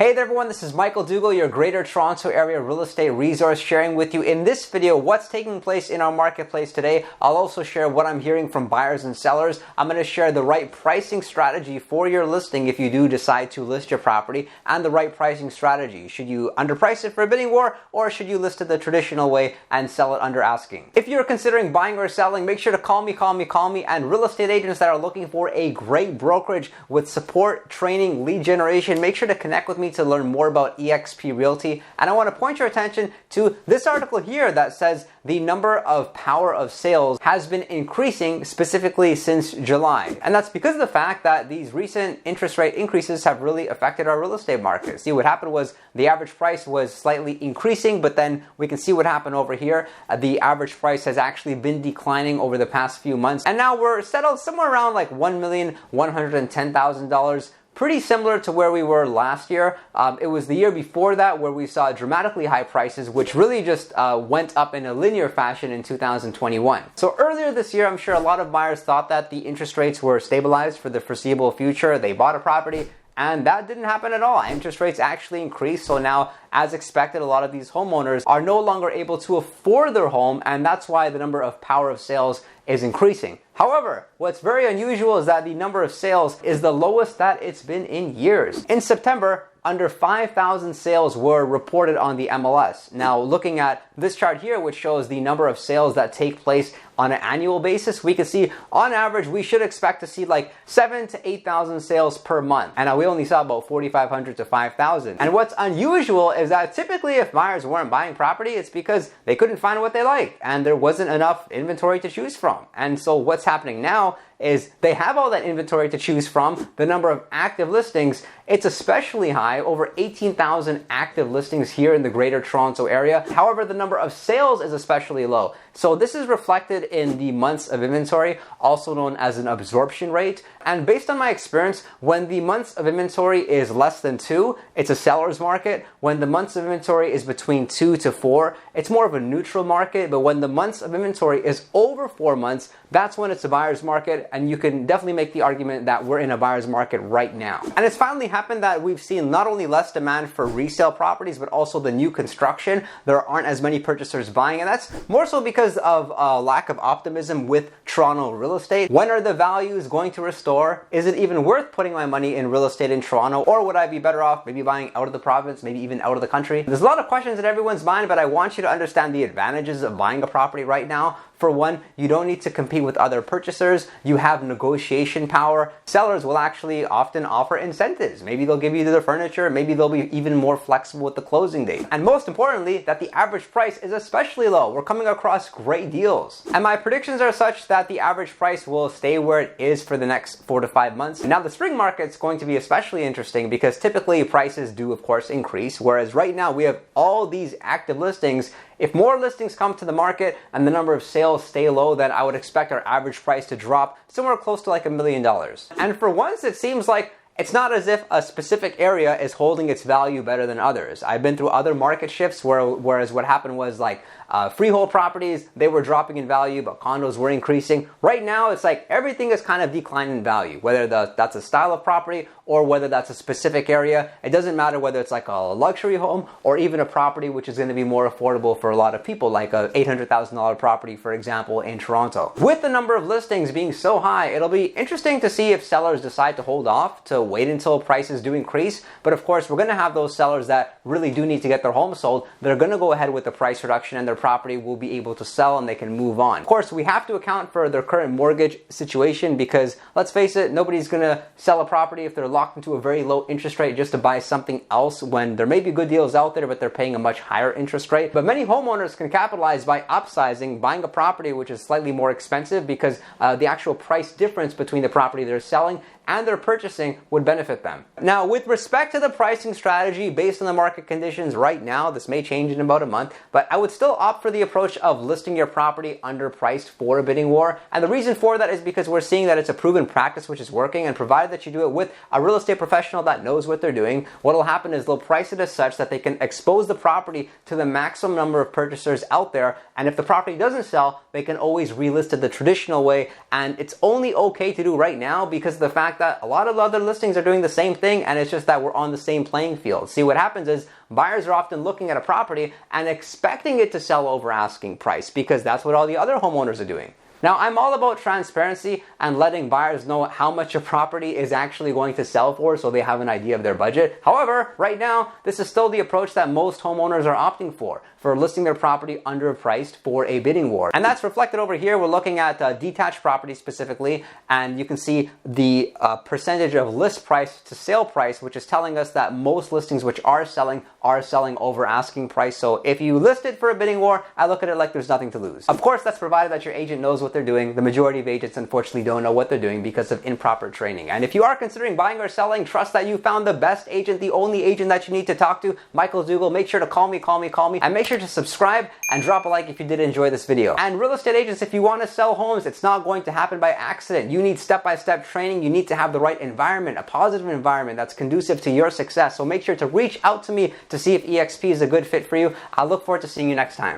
Hey there everyone, this is Michael Dougal, your Greater Toronto Area real estate resource, sharing with you in this video what's taking place in our marketplace today. I'll also share what I'm hearing from buyers and sellers. I'm going to share the right pricing strategy for your listing if you do decide to list your property, and the right pricing strategy. Should you underprice it for a bidding war, or should you list it the traditional way and sell it under asking? If you're considering buying or selling, make sure to call me, and real estate agents that are looking for a great brokerage with support, training, lead generation, make sure to connect with me to learn more about eXp Realty. And I want to point your attention to this article here that says the number of power of sales has been increasing specifically since July. And that's because of the fact that these recent interest rate increases have really affected our real estate market. See, what happened was the average price was slightly increasing, but then we can see what happened over here. The average price has actually been declining over the past few months. And now we're settled somewhere around like $1,110,000. Pretty similar to where we were last year. It was the year before that where we saw dramatically high prices, which really just went up in a linear fashion in 2021. So earlier this year, I'm sure a lot of buyers thought that the interest rates were stabilized for the foreseeable future. They bought a property, and that didn't happen at all. Interest rates actually increased, so now, as expected, a lot of these homeowners are no longer able to afford their home, and that's why the number of power of sales is increasing. However, what's very unusual is that the number of sales is the lowest that it's been in years. In September, under 5,000 sales were reported on the MLS. Now, looking at this chart here, which shows the number of sales that take place on an annual basis, we can see on average we should expect to see like 7,000 to 8,000 sales per month. And we only saw about 4,500 to 5,000. And what's unusual is that typically if buyers weren't buying property, it's because they couldn't find what they liked and there wasn't enough inventory to choose from. And so what's happening now is they have all that inventory to choose from. The number of active listings, it's especially high, over 18,000 active listings here in the Greater Toronto Area. However, the number of sales is especially low. So this is reflected in the months of inventory, also known as an absorption rate. And based on my experience, when the months of inventory is less than 2, it's a seller's market. When the months of inventory is between 2 to 4, it's more of a neutral market. But when the months of inventory is over 4 months, that's when it's a buyer's market. And you can definitely make the argument that we're in a buyer's market right now. And it's finally happened that we've seen not only less demand for resale properties, but also the new construction. There aren't as many purchasers buying, and that's more so because of a lack of optimism with Toronto real estate. When are the values going to restore? Is it even worth putting my money in real estate in Toronto? Or would I be better off maybe buying out of the province, maybe even out of the country? There's a lot of questions in everyone's mind, but I want you to understand the advantages of buying a property right now. For one, you don't need to compete with other purchasers. You have negotiation power. Sellers will actually often offer incentives. Maybe they'll give you their furniture. Maybe they'll be even more flexible with the closing date. And most importantly, that the average price is especially low. We're coming across great deals. And my predictions are such that the average price will stay where it is for the next 4 to 5 months. Now, the spring market's going to be especially interesting because typically prices do, of course, increase. Whereas right now we have all these active listings. If more listings come to the market and the number of sales stay low, then I would expect our average price to drop somewhere close to like $1 million. And for once, it seems like it's not as if a specific area is holding its value better than others. I've been through other market shifts whereas what happened was like freehold properties, they were dropping in value, but condos were increasing. Right now, it's like everything is kind of declining in value, whether that's a style of property or whether that's a specific area. It doesn't matter whether it's like a luxury home or even a property which is going to be more affordable for a lot of people, like a $800,000 property, for example, in Toronto. With the number of listings being so high, it'll be interesting to see if sellers decide to hold off, to wait until prices do increase. But of course, we're going to have those sellers that really do need to get their home sold. They're going to go ahead with the price reduction and their property will be able to sell and they can move on. Of course, we have to account for their current mortgage situation because, let's face it, nobody's going to sell a property if they're locked into a very low interest rate just to buy something else when there may be good deals out there, but they're paying a much higher interest rate. But many homeowners can capitalize by upsizing, buying a property which is slightly more expensive because the actual price difference between the property they're selling and their purchasing would benefit them. Now, with respect to the pricing strategy based on the market conditions right now, this may change in about a month, but I would still opt for the approach of listing your property underpriced for a bidding war. And the reason for that is because we're seeing that it's a proven practice which is working, and provided that you do it with a real estate professional that knows what they're doing, what will happen is they'll price it as such that they can expose the property to the maximum number of purchasers out there, and if the property doesn't sell, they can always relist it the traditional way. And it's only okay to do right now because of the fact fact that a lot of other listings are doing the same thing, and it's just that we're on the same playing field. See, what happens is buyers are often looking at a property and expecting it to sell over asking price because that's what all the other homeowners are doing. Now, I'm all about transparency and letting buyers know how much a property is actually going to sell for so they have an idea of their budget. However, right now, this is still the approach that most homeowners are opting for listing their property underpriced for a bidding war. And that's reflected over here. We're looking at detached properties specifically, and you can see the percentage of list price to sale price, which is telling us that most listings which are selling over asking price. So if you list it for a bidding war, I look at it like there's nothing to lose. Of course, that's provided that your agent knows what they're doing. The majority of agents unfortunately don't know what they're doing because of improper training. And if you are considering buying or selling, trust that you found the best agent, the only agent that you need to talk to, Michael Zugel. Make sure to call me, and make sure to subscribe and drop a like if you did enjoy this video. And real estate agents, if you want to sell homes, it's not going to happen by accident. You need step-by-step training. You need to have the right environment, a positive environment that's conducive to your success. So make sure to reach out to me to see if EXP is a good fit for you. I look forward to seeing you next time.